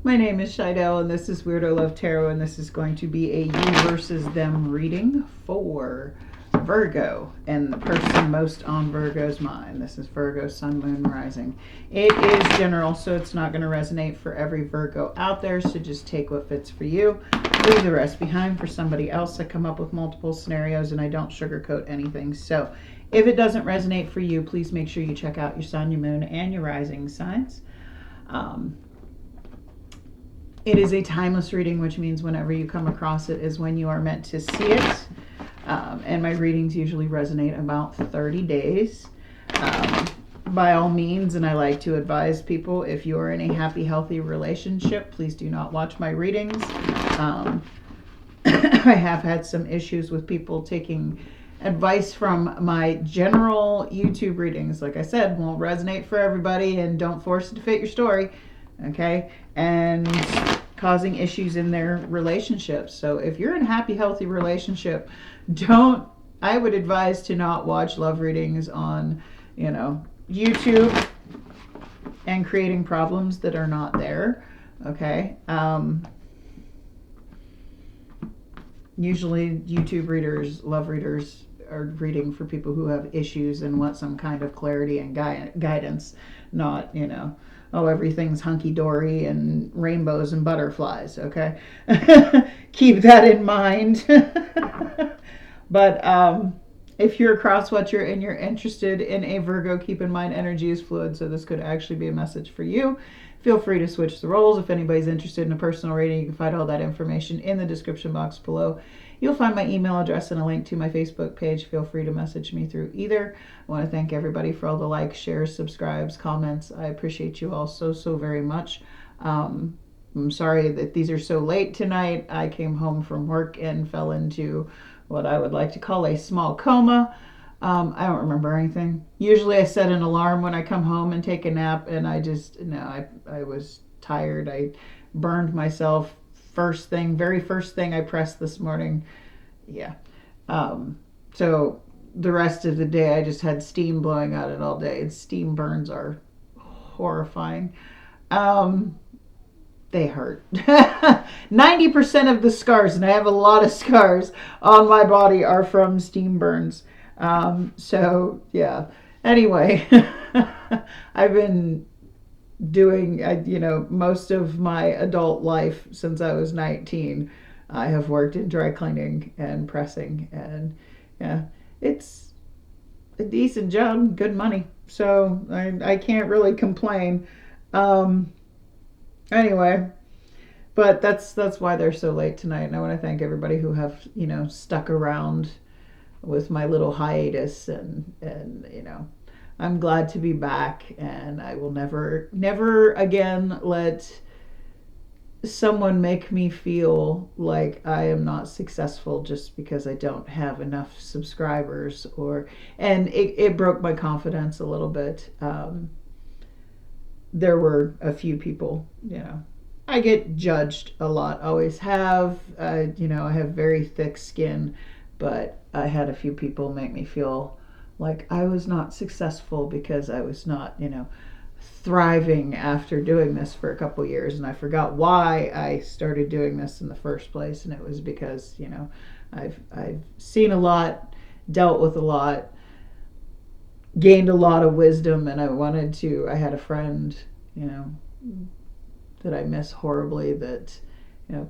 My name is Shidell, and this is Weirdo Love Tarot, and this is going to be a you versus them reading for Virgo, and the person most on Virgo's mind. This is Virgo, Sun, Moon, Rising. It is general, so it's not going to resonate for every Virgo out there, so just take what fits for you. Leave the rest behind for somebody else. I come up with multiple scenarios, and I don't sugarcoat anything. So if it doesn't resonate for you, please make sure you check out your Sun, your Moon, and your Rising signs. It is a timeless reading, which means whenever you come across it is when you are meant to see it. And my readings usually resonate about 30 days. By all means, and I like to advise people, if you are in a happy, healthy relationship, please do not watch my readings. I have had some issues with people taking advice from my general YouTube readings. Like I said, won't resonate for everybody, and don't force it to fit your story. Okay, and causing issues in their relationships. So if you're in a happy, healthy relationship, I would advise to not watch love readings on, YouTube and creating problems that are not there. Okay. Usually YouTube readers, love readers, are reading for people who have issues and want some kind of clarity and guidance, not, everything's hunky-dory and rainbows and butterflies, okay? Keep that in mind. But if you're across what you're interested in a Virgo, keep in mind energy is fluid, so this could actually be a message for you. Feel free to switch the roles. If anybody's interested in a personal reading, you can find all that information in the description box below. You'll find my email address and a link to my Facebook page. Feel free to message me through either. I want to thank everybody for all the likes, shares, subscribes, comments. I appreciate you all so very much. I'm sorry that these are so late tonight. I came home from work and fell into what I would like to call a small coma. I don't remember anything. Usually I set an alarm when I come home and take a nap, and I was tired. I burned myself very first thing I pressed this morning. Yeah. So the rest of the day I just had steam blowing out it all day. And steam burns are horrifying. They hurt. 90% of the scars, and I have a lot of scars on my body, are from steam burns. So yeah. Anyway, I've been doing, most of my adult life since I was 19. I have worked in dry cleaning and pressing, and yeah, it's a decent job, good money. So I can't really complain. Anyway, but that's why they're so late tonight. And I want to thank everybody who have, stuck around with my little hiatus, and I'm glad to be back, and I will never again let someone make me feel like I am not successful just because I don't have enough subscribers, and it broke my confidence a little bit. There were a few people, I get judged a lot, always have. I have very thick skin, but I had a few people make me feel like I was not successful because I was not, thriving after doing this for a couple years. And I forgot why I started doing this in the first place. And it was because, I've seen a lot, dealt with a lot, gained a lot of wisdom, and I had a friend, that I miss horribly, that,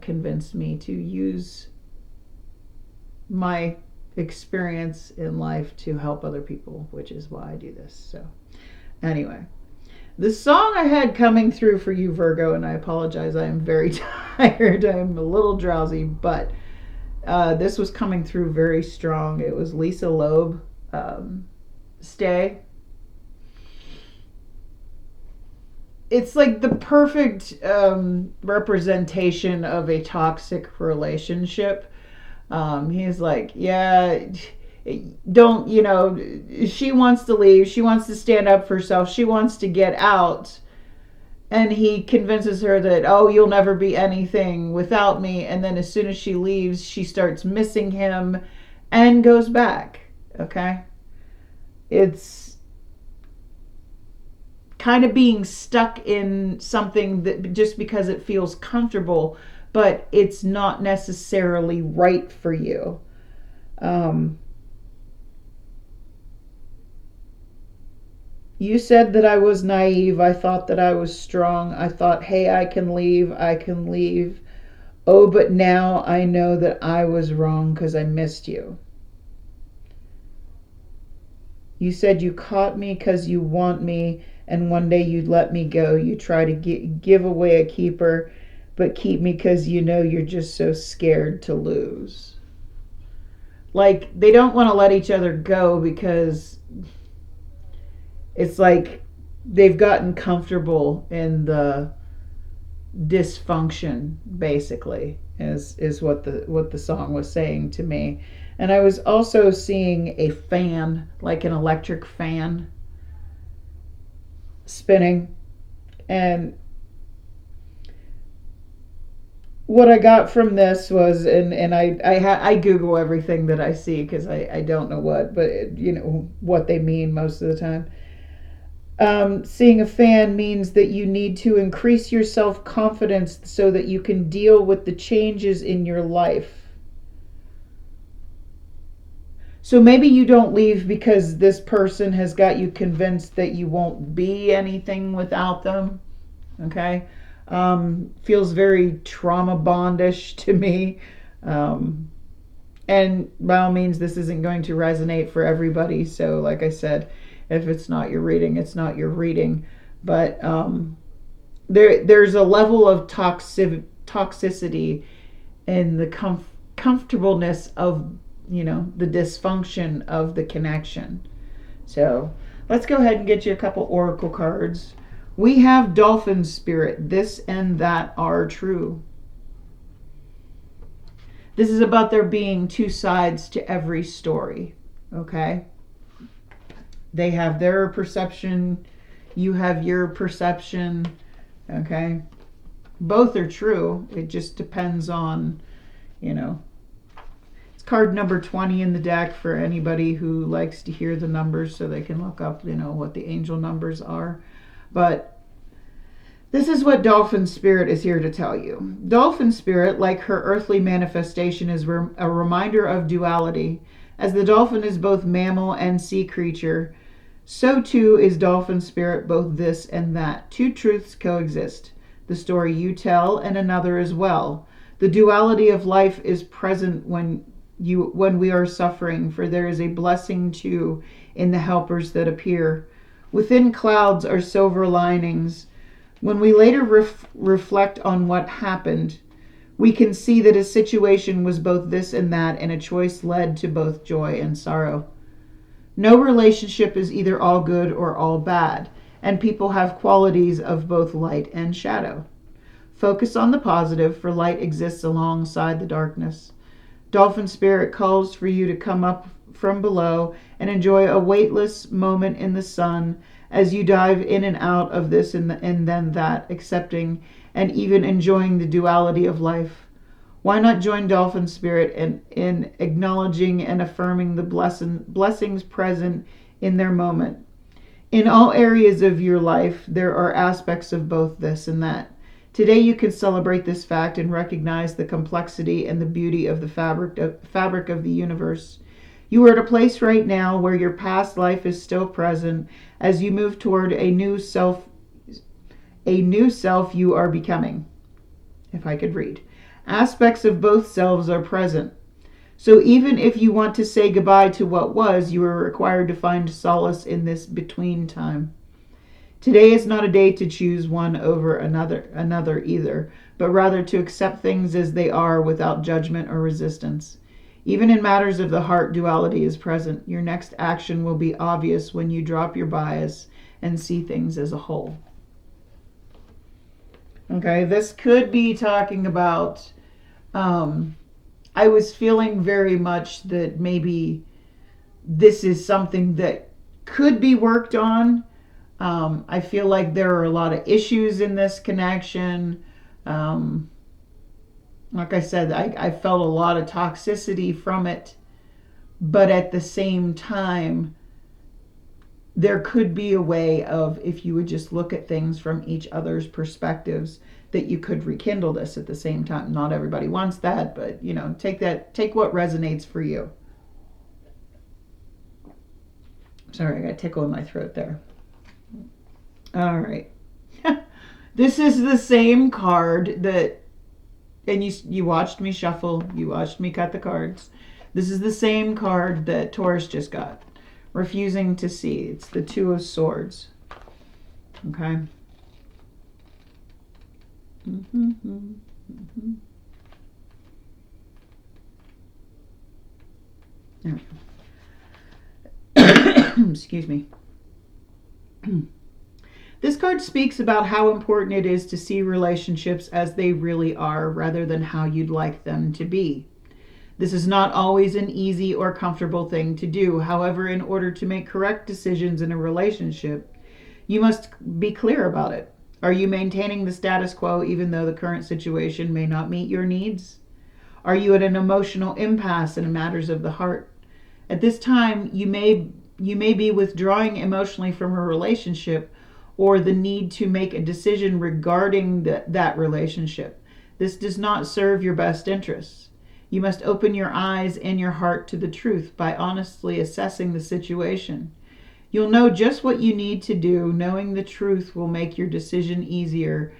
convinced me to use my experience in life to help other people, which is why I do this. So anyway, the song I had coming through for you, Virgo, and I apologize, I am very tired, I'm a little drowsy, but this was coming through very strong. It was Lisa Loeb, Stay. It's like the perfect representation of a toxic relationship. He's like, yeah, don't, she wants to leave. She wants to stand up for herself. She wants to get out. And he convinces her that, oh, you'll never be anything without me. And then as soon as she leaves, she starts missing him and goes back. Okay? It's kind of being stuck in something that just because it feels comfortable, but it's not necessarily right for you. You said that I was naive. I thought that I was strong. I thought, hey, I can leave. I can leave. Oh, but now I know that I was wrong because I missed you. You said you caught me because you want me, and one day you'd let me go. You try to give away a keeper, but keep me because you know you're just so scared to lose. Like, they don't want to let each other go because it's like they've gotten comfortable in the dysfunction, basically, is what the song was saying to me. And I was also seeing a fan, like an electric fan, spinning. And what I got from this was, and I Google everything that I see because I don't know what, but you know what they mean most of the time. Seeing a fan means that you need to increase your self-confidence so that you can deal with the changes in your life. So maybe you don't leave because this person has got you convinced that you won't be anything without them. Okay? Feels very trauma bondish to me. And by all means, this isn't going to resonate for everybody. So, like I said, if it's not your reading, it's not your reading. But there's a level of toxicity in the comfortableness of, you know, the dysfunction of the connection. So let's go ahead and get you a couple oracle cards. We have Dolphin Spirit. This and that are true. This is about there being two sides to every story. Okay? They have their perception. You have your perception. Okay? Both are true. It just depends on, you know. It's card number 20 in the deck for anybody who likes to hear the numbers so they can look up, you know, what the angel numbers are. But this is what Dolphin Spirit is here to tell you. Dolphin Spirit, like her earthly manifestation, is a reminder of duality. As the dolphin is both mammal and sea creature, so too is Dolphin Spirit both this and that. Two truths coexist. The story you tell and another as well. The duality of life is present when we are suffering, for there is a blessing too in the helpers that appear. Within clouds are silver linings. When we later reflect on what happened, we can see that a situation was both this and that, and a choice led to both joy and sorrow. No relationship is either all good or all bad, and people have qualities of both light and shadow. Focus on the positive, for light exists alongside the darkness. Dolphin Spirit calls for you to come up from below and enjoy a weightless moment in the sun as you dive in and out of this and then that, accepting and even enjoying the duality of life. Why not join Dolphin Spirit in acknowledging and affirming the blessings present in their moment? In all areas of your life, there are aspects of both this and that. Today you can celebrate this fact and recognize the complexity and the beauty of the fabric of the universe. You are at a place right now where your past life is still present as you move toward a new self you are becoming. If I could read. Aspects of both selves are present. So even if you want to say goodbye to what was, you are required to find solace in this between time. Today is not a day to choose one over another either, but rather to accept things as they are without judgment or resistance. Even in matters of the heart, duality is present. Your next action will be obvious when you drop your bias and see things as a whole. Okay, this could be talking about, I was feeling very much that maybe this is something that could be worked on. I feel like there are a lot of issues in this connection. Like I said, I felt a lot of toxicity from it. But at the same time, there could be a way of, if you would just look at things from each other's perspectives, that you could rekindle this at the same time. Not everybody wants that, but you know, take what resonates for you. Sorry, I got a tickle in my throat there. All right. This is the same card that, and you watched me shuffle, you watched me cut the cards. This is the same card that Taurus just got. Refusing to see. It's the Two of Swords. Okay. There we go. Excuse me. This card speaks about how important it is to see relationships as they really are rather than how you'd like them to be. This is not always an easy or comfortable thing to do. However, in order to make correct decisions in a relationship, you must be clear about it. Are you maintaining the status quo even though the current situation may not meet your needs? Are you at an emotional impasse in matters of the heart? At this time, you may be withdrawing emotionally from a relationship or the need to make a decision regarding that relationship. This does not serve your best interests. You must open your eyes and your heart to the truth by honestly assessing the situation. You'll know just what you need to do. Knowing the truth will make your decision easier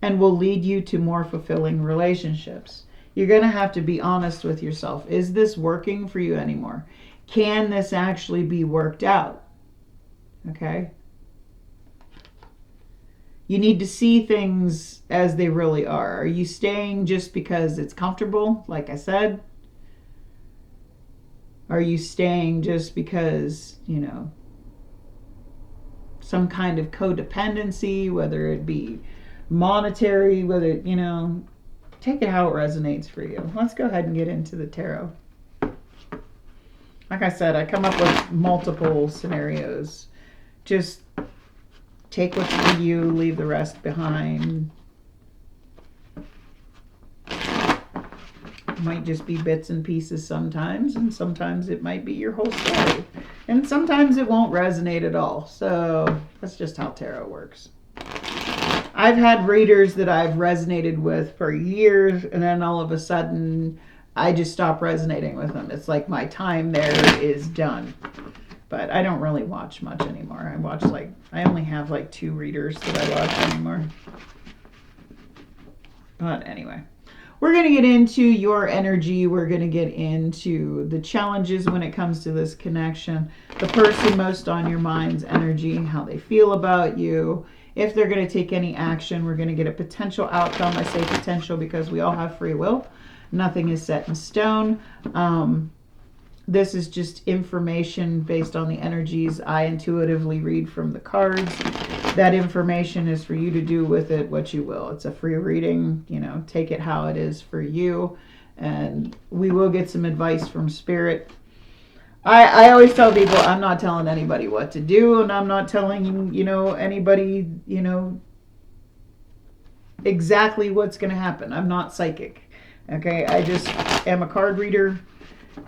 and will lead you to more fulfilling relationships. You're going to have to be honest with yourself. Is this working for you anymore? Can this actually be worked out? Okay? You need to see things as they really are. Are you staying just because it's comfortable, like I said? Are you staying just because, you know, some kind of codependency, whether it be monetary, whether, you know, take it how it resonates for you. Let's go ahead and get into the tarot. Like I said, I come up with multiple scenarios. Just take what's for you, leave the rest behind. It might just be bits and pieces sometimes, and sometimes it might be your whole story. And sometimes it won't resonate at all. So that's just how tarot works. I've had readers that I've resonated with for years, and then all of a sudden I just stop resonating with them. It's like my time there is done. But I don't really watch much anymore. I only have like 2 readers that I watch anymore. But anyway, we're going to get into your energy. We're going to get into the challenges when it comes to this connection. The person most on your mind's energy, how they feel about you. If they're going to take any action, we're going to get a potential outcome. I say potential because we all have free will. Nothing is set in stone. This is just information based on the energies I intuitively read from the cards. That information is for you to do with it what you will. It's a free reading, you know, take it how it is for you. And we will get some advice from Spirit. I always tell people I'm not telling anybody what to do, and I'm not telling, you know, anybody, you know, exactly what's going to happen. I'm not psychic. Okay, I just am a card reader.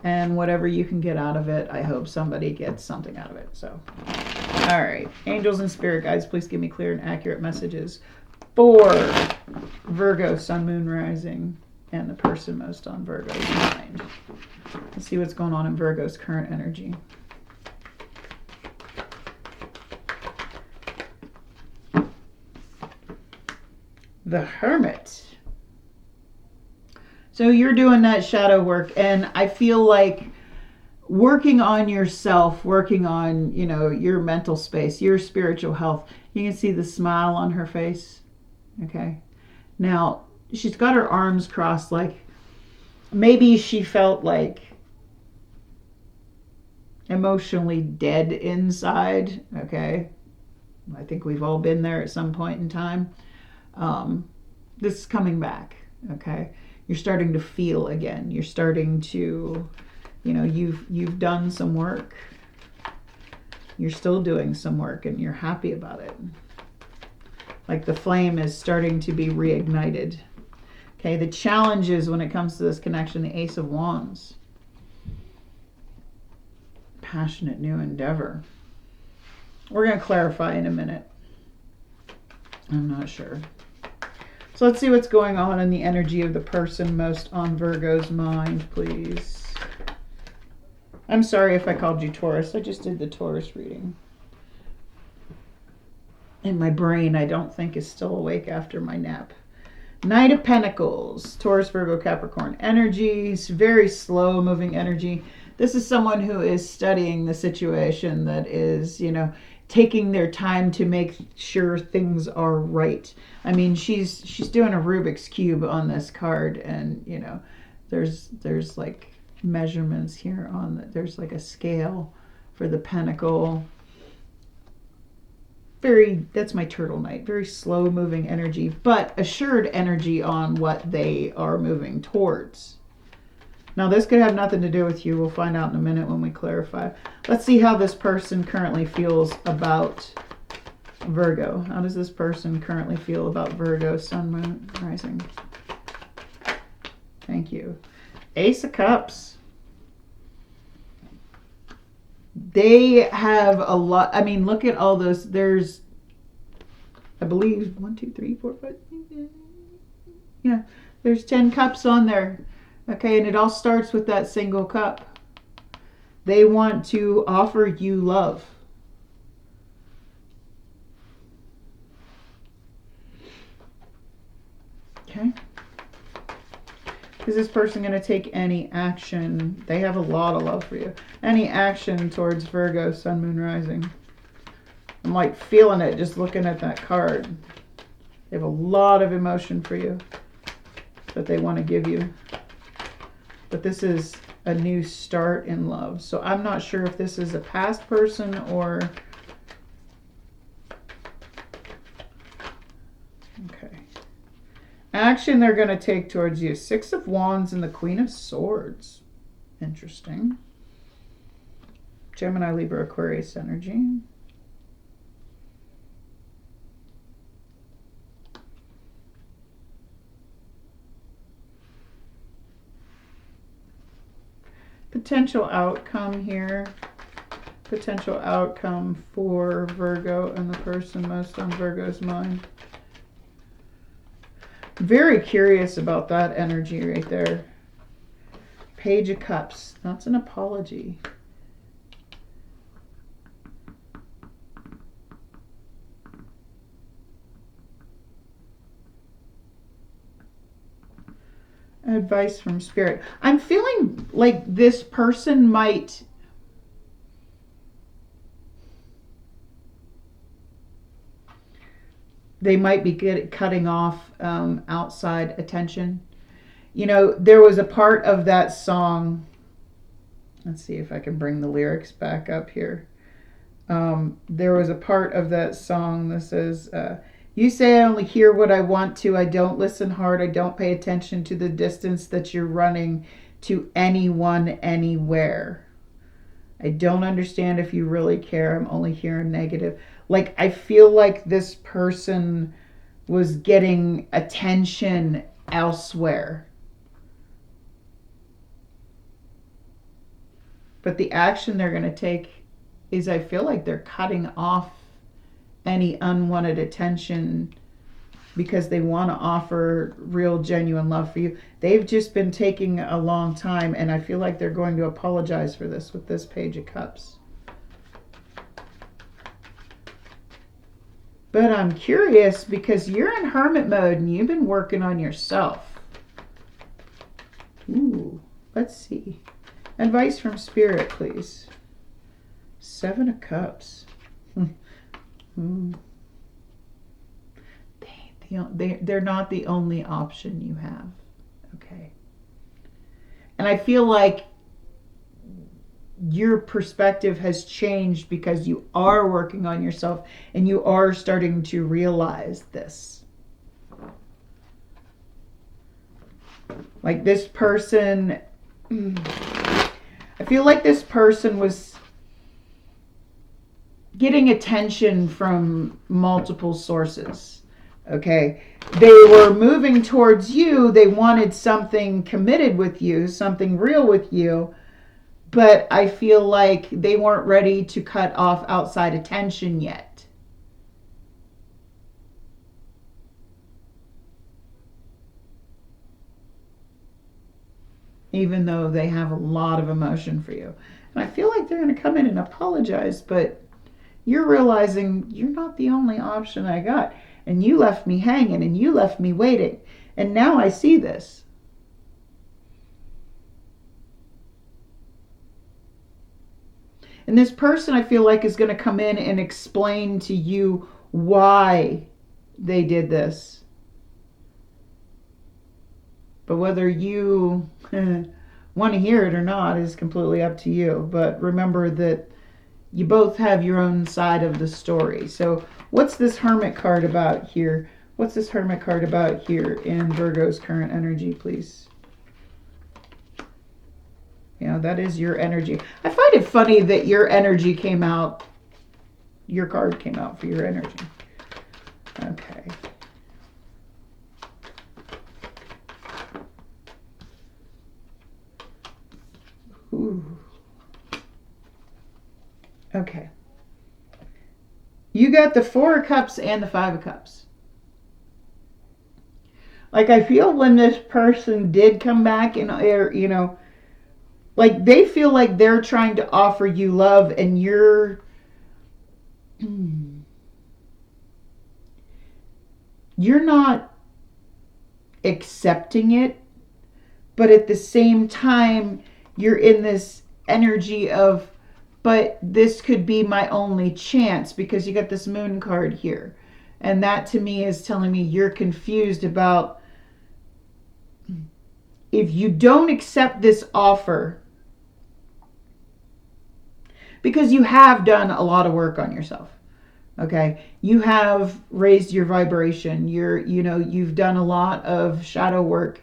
And whatever you can get out of it, I hope somebody gets something out of it. So, all right. Angels and spirit guides, please give me clear and accurate messages for Virgo, Sun, Moon, Rising, and the person most on Virgo's mind. Let's see what's going on in Virgo's current energy. The Hermit. So you're doing that shadow work, and I feel like working on yourself, working on, you know, your mental space, your spiritual health. You can see the smile on her face. Okay. Now, she's got her arms crossed, like maybe she felt like emotionally dead inside. Okay. I think we've all been there at some point in time. This is coming back. Okay. You're starting to feel again. You're starting to, you know, you've done some work. You're still doing some work, and you're happy about it. Like the flame is starting to be reignited. Okay, the challenges when it comes to this connection, the Ace of Wands. Passionate new endeavor. We're going to clarify in a minute. I'm not sure. So let's see what's going on in the energy of the person most on Virgo's mind, please. I'm sorry if I called you Taurus. I just did the Taurus reading. And my brain, I don't think, is still awake after my nap. Knight of Pentacles, Taurus, Virgo, Capricorn energies, very slow moving energy. This is someone who is studying the situation, that is, you know, taking their time to make sure things are right. I mean, she's doing a Rubik's Cube on this card, and, you know, there's like measurements here on the, there's like a scale for the pentacle. That's my turtle knight, very slow moving energy, but assured energy on what they are moving towards. Now, this could have nothing to do with you. We'll find out in a minute when we clarify. Let's see how this person currently feels about Virgo. How does this person currently feel about Virgo, Sun, Moon, Rising? Thank you. Ace of Cups. They have a lot. I mean, look at all those. There's, I believe, 1, 2, 3, 4, 5. Yeah, there's 10 cups on there. Okay, and it all starts with that single cup. They want to offer you love. Okay. Is this person going to take any action? They have a lot of love for you. Any action towards Virgo, Sun, Moon, Rising? I'm like feeling it just looking at that card. They have a lot of emotion for you that they want to give you. But this is a new start in love. So I'm not sure if this is a past person or... Okay. Action they're going to take towards you. 6 of Wands and the Queen of Swords. Interesting. Gemini, Libra, Aquarius energy. Potential outcome here. Potential outcome for Virgo and the person most on Virgo's mind. Very curious about that energy right there. Page of Cups. That's an apology. Advice from Spirit. I'm feeling like this person might... They might be cutting off outside attention. You know, there was a part of that song. Let's see if I can bring the lyrics back up here. There was a part of that song that says, you say I only hear what I want to. I don't listen hard. I don't pay attention to the distance that you're running to anyone, anywhere. I don't understand if you really care. I'm only hearing negative. Like, I feel like this person was getting attention elsewhere. But the action they're going to take is, I feel like they're cutting off any unwanted attention because they want to offer real, genuine love for you. They've just been taking a long time, and I feel like they're going to apologize for this with this Page of Cups. But I'm curious because you're in hermit mode and you've been working on yourself. Ooh, let's see. Advice from Spirit, please. 7 of Cups. They're not the only option you have. Okay. And I feel like your perspective has changed because you are working on yourself and you are starting to realize this. Like this person, I feel like this person was getting attention from multiple sources. Okay. They were moving towards you. They wanted something committed with you, something real with you. but I feel like they weren't ready to cut off outside attention yet. Even though they have a lot of emotion for you. And I feel like they're going to come in and apologize, but you're realizing you're not the only option I got. And you left me hanging and you left me waiting. And now I see this. And this person, I feel like, is going to come in and explain to you why they did this. But whether you want to hear it or not is completely up to you. But remember that you both have your own side of the story. So what's this Hermit card about here? What's this Hermit card about here in Virgo's current energy, please? You know, that is your energy. I find it funny that your energy came out, your card came out for your energy. Okay. Ooh. Okay. You got the Four of Cups and the Five of Cups. Like, I feel when this person did come back and, you know, like they feel like they're trying to offer you love and you're not accepting it, but at the same time you're in this energy of, but this could be my only chance, because you got this Moon card here. And that to me is telling me you're confused about, if you don't accept this offer, because you have done a lot of work on yourself. Okay. You have raised your vibration. You've done a lot of shadow work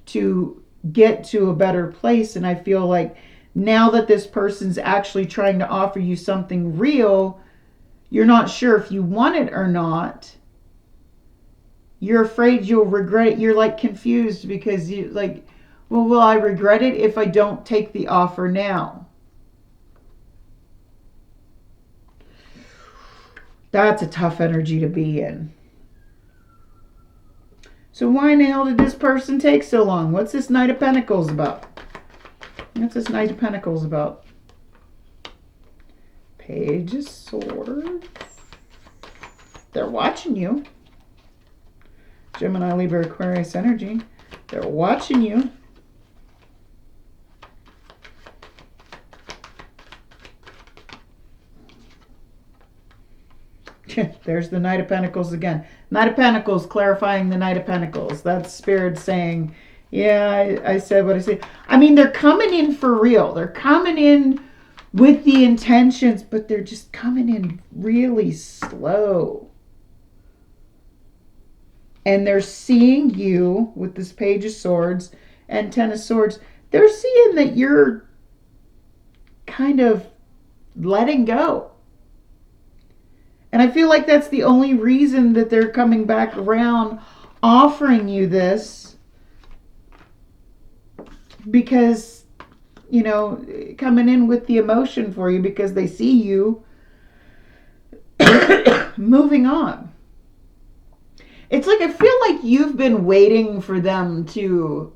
to get to a better place. And I feel like now that this person's actually trying to offer you something real, you're not sure if you want it or not. You're afraid you'll regret it. You're like confused because you like, well, will I regret it if I don't take the offer now? That's a tough energy to be in. So why in the hell did this person take so long? What's this Knight of Pentacles about? What's this Knight of Pentacles about? Page of Swords. They're watching you. Gemini, Libra, Aquarius energy. They're watching you. There's the Knight of Pentacles again. Knight of Pentacles, clarifying the Knight of Pentacles. That's Spirit saying, yeah, I said what I said. I mean, they're coming in for real. They're coming in with the intentions, but they're just coming in really slow. And they're seeing you with this Page of Swords and Ten of Swords. They're seeing that you're kind of letting go. And I feel like that's the only reason that they're coming back around offering you this. Because, you know, coming in with the emotion for you because they see you moving on. It's like, I feel like you've been waiting for them to,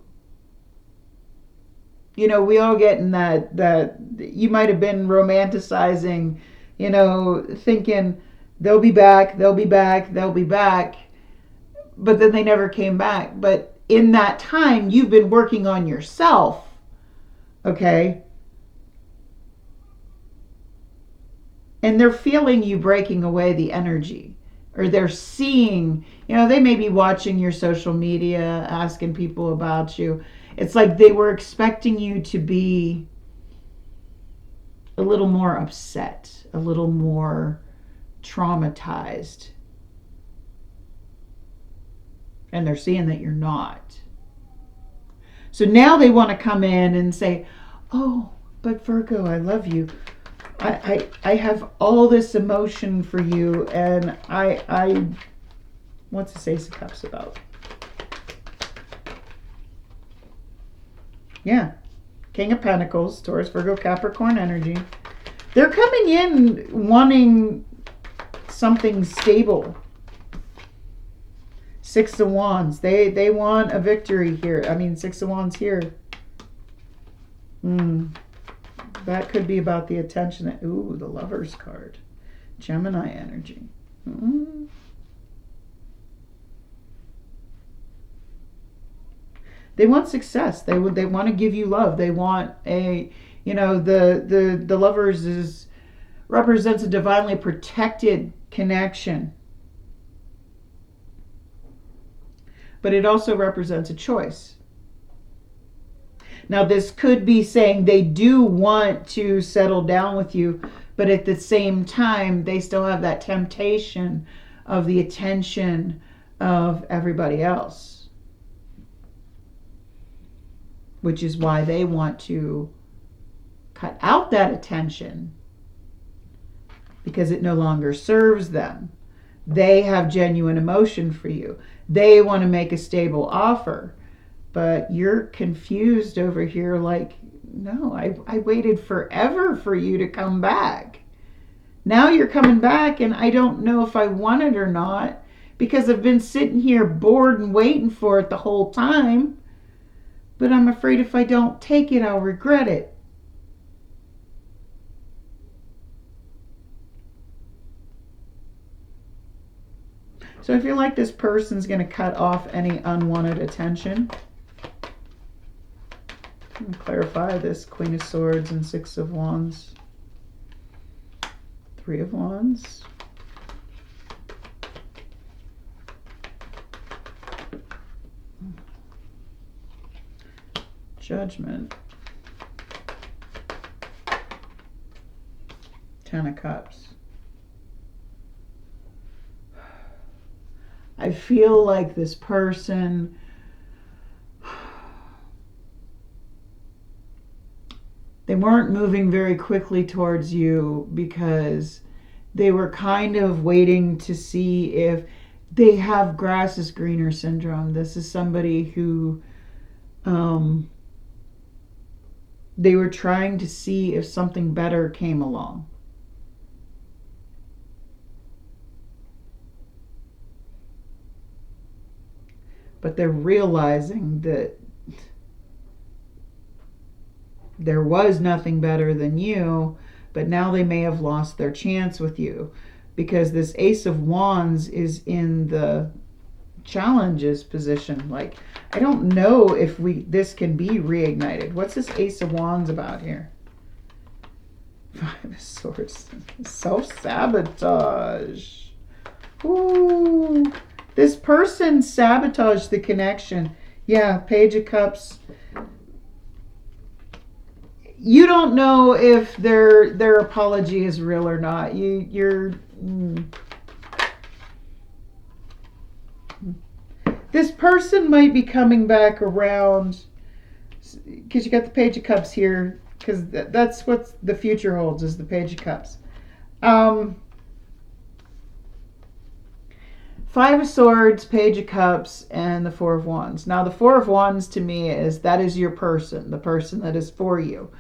you know, we all get in that you might have been romanticizing, you know, thinking, they'll be back, they'll be back, they'll be back. But then they never came back. But in that time, you've been working on yourself. Okay? And they're feeling you breaking away the energy. Or they're seeing, you know, they may be watching your social media, asking people about you. It's like they were expecting you to be a little more upset, a little more traumatized, and they're seeing that you're not. So now they want to come in and say, oh, but Virgo, I love you. I have all this emotion for you, and I what's this Ace of Cups about? Yeah. King of Pentacles, Taurus, Virgo, Capricorn energy. They're coming in wanting something stable. Six of Wands. They want a victory here. I mean, Six of Wands here. That could be about the attention. Ooh, the Lover's card. Gemini energy. They want success. They want to give you love. They want a, the Lovers represents a divinely protected connection. But it also represents a choice. Now, this could be saying they do want to settle down with you, but at the same time, they still have that temptation of the attention of everybody else. Which is why they want to cut out that attention, because it no longer serves them. They have genuine emotion for you. They want to make a stable offer, but you're confused over here like, no, I waited forever for you to come back. Now you're coming back and I don't know if I want it or not, because I've been sitting here bored and waiting for it the whole time. But I'm afraid if I don't take it, I'll regret it. So I feel like this person's going to cut off any unwanted attention. Clarify this Queen of Swords and Six of Wands. Three of Wands. Judgment. Ten of Cups. I feel like this person they weren't moving very quickly towards you because they were kind of waiting to see if they have grass is greener syndrome. This is somebody who they were trying to see if something better came along. But they're realizing that there was nothing better than you, but now they may have lost their chance with you, because this Ace of Wands is in the challenges position. Like, I don't know if this can be reignited. What's this Ace of Wands about here? Five of Swords. Self-sabotage. Ooh. This person sabotaged the connection. Yeah, Page of Cups. You don't know if their apology is real or not. This person might be coming back around, because you got the Page of Cups here, because that's what the future holds, is the Page of Cups. Five of Swords, Page of Cups, and the Four of Wands. Now, the Four of Wands to me that is your person, the person that is for you.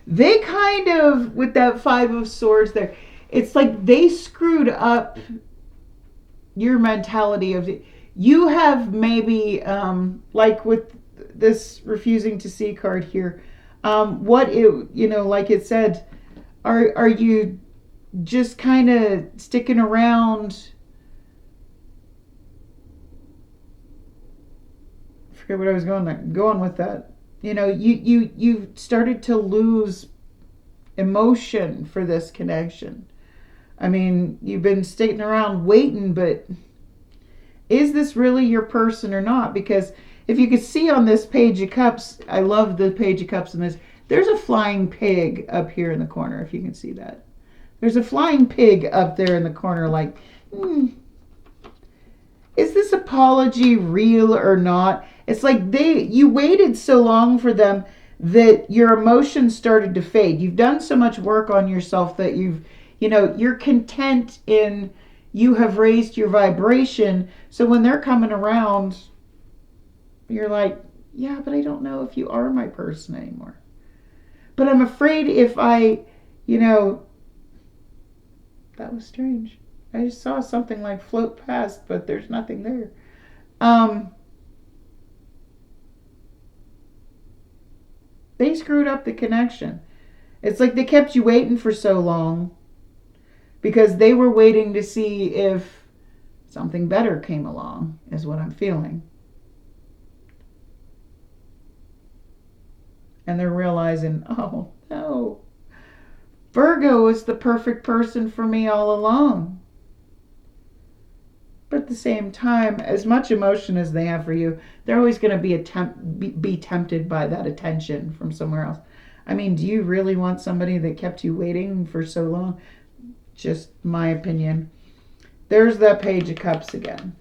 They kind of, with that Five of Swords there, it's like they screwed up your mentality of, you have maybe, like with this refusing to see card here, like it said, are you just kind of sticking around? I forget what I was going with that. You started to lose emotion for this connection. I mean, you've been sticking around waiting, but is this really your person or not? Because if you could see on this Page of Cups, I love the Page of Cups in this. There's a flying pig up here in the corner, if you can see that. There's a flying pig up there in the corner, like, is this apology real or not? It's like you waited so long for them that your emotions started to fade. You've done so much work on yourself that you're content in you have raised your vibration. So when they're coming around, you're like, yeah, but I don't know if you are my person anymore. But I'm afraid if I, that was strange. I just saw something like float past, but there's nothing there. They screwed up the connection. It's like they kept you waiting for so long because they were waiting to see if something better came along, is what I'm feeling. And they're realizing, oh, no, Virgo is the perfect person for me all along. But at the same time, as much emotion as they have for you, they're always going to be tempted by that attention from somewhere else. I mean, do you really want somebody that kept you waiting for so long? Just my opinion. There's that Page of Cups again.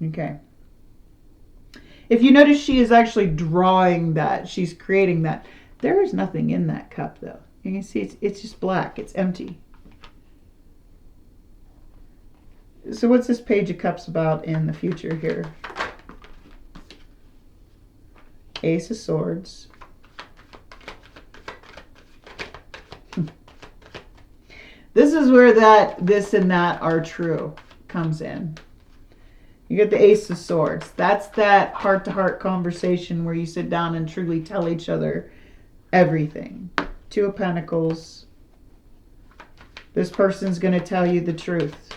Okay. If you notice, she is actually drawing that. She's creating that. There is nothing in that cup, though. You can see it's just black. It's empty. So what's this Page of Cups about in the future here? Ace of Swords. This is where that this and that are true comes in. You get the Ace of Swords. That's that heart-to-heart conversation where you sit down and truly tell each other everything. Two of Pentacles. This person's going to tell you the truth.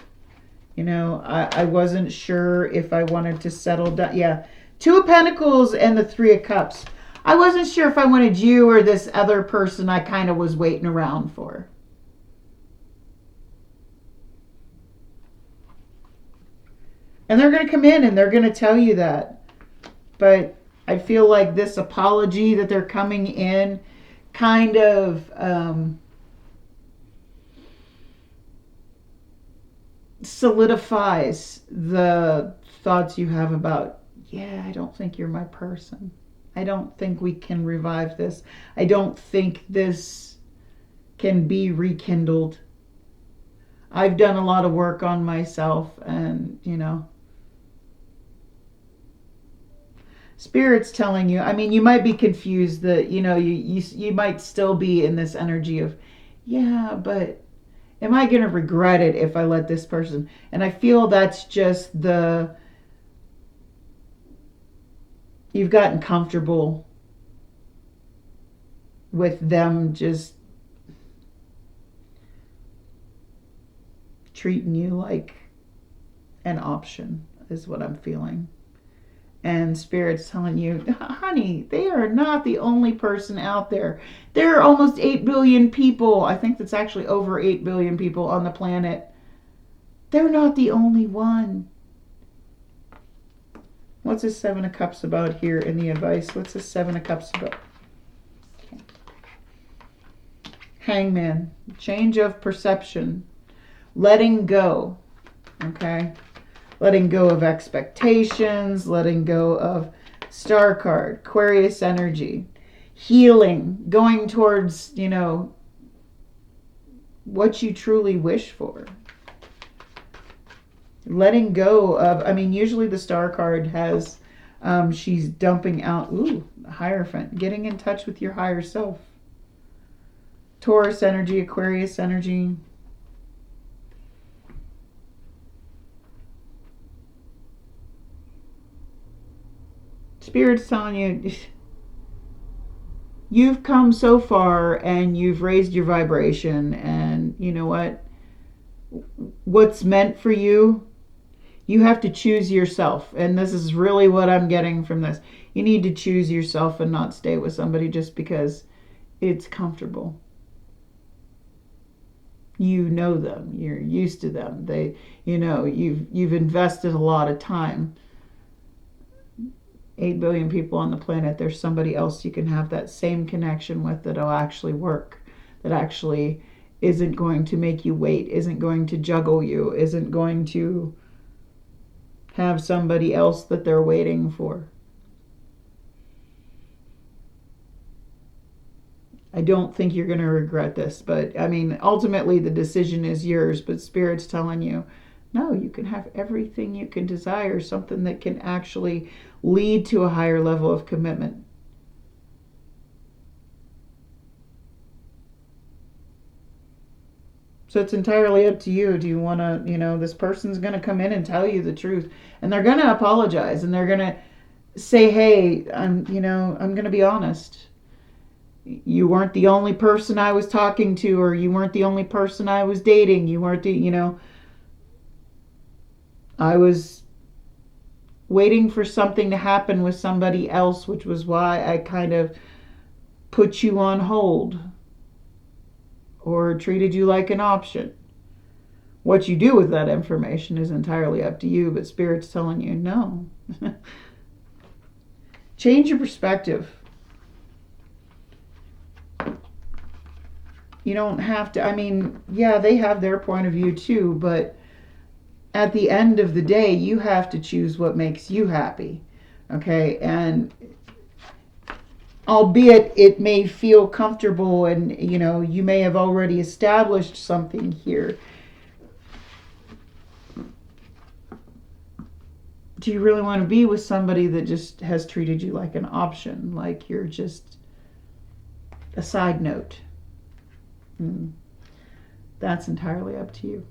I wasn't sure if I wanted to settle down. Yeah. Two of Pentacles and the Three of Cups. I wasn't sure if I wanted you or this other person I kind of was waiting around for. And they're going to come in and they're going to tell you that. But I feel like this apology that they're coming in kind of solidifies the thoughts you have about, yeah, I don't think you're my person. I don't think we can revive this. I don't think this can be rekindled. I've done a lot of work on myself and, Spirit's telling you, I mean, you might be confused that, you might still be in this energy of, yeah, but am I going to regret it if I let this person? And I feel that's just you've gotten comfortable with them just treating you like an option is what I'm feeling. And Spirit's telling you, honey, they are not the only person out there. There are almost 8 billion people. I think that's actually over 8 billion people on the planet. They're not the only one. What's this Seven of Cups about here in the advice? What's this Seven of Cups about? Okay. Hangman. Change of perception. Letting go. Okay. Letting go of expectations, letting go of Star card, Aquarius energy, healing, going towards, what you truly wish for. Letting go of, usually the Star card has, she's dumping out, Hierophant, getting in touch with your higher self. Taurus energy, Aquarius energy. Spirit's telling you, you've come so far and you've raised your vibration, and you know what? What's meant for you, you have to choose yourself. And this is really what I'm getting from this. You need to choose yourself and not stay with somebody just because it's comfortable. You know them. You're used to them. You've invested a lot of time. 8 billion people on the planet, there's somebody else you can have that same connection with that'll actually work, that actually isn't going to make you wait, isn't going to juggle you, isn't going to have somebody else that they're waiting for. I don't think you're going to regret this, but ultimately the decision is yours, but Spirit's telling you, No, you can have everything you can desire, something that can actually lead to a higher level of commitment. So it's entirely up to you. Do you want to, this person's going to come in and tell you the truth, and they're going to apologize, and they're going to say, hey, I'm going to be honest. You weren't the only person I was talking to, or you weren't the only person I was dating. You weren't I was waiting for something to happen with somebody else, which was why I kind of put you on hold or treated you like an option. What you do with that information is entirely up to you, but Spirit's telling you no. Change your perspective. You don't have to, yeah, they have their point of view too, but at the end of the day, you have to choose what makes you happy. Okay? And albeit it may feel comfortable and, you may have already established something here. Do you really want to be with somebody that just has treated you like an option, like you're just a side note? That's entirely up to you.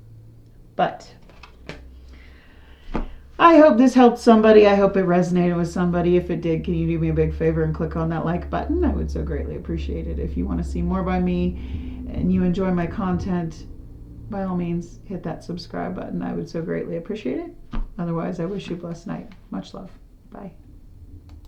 But I hope this helped somebody. I hope it resonated with somebody. If it did, can you do me a big favor and click on that like button? I would so greatly appreciate it. If you want to see more by me and you enjoy my content, by all means, hit that subscribe button. I would so greatly appreciate it. Otherwise, I wish you a blessed night. Much love. Bye.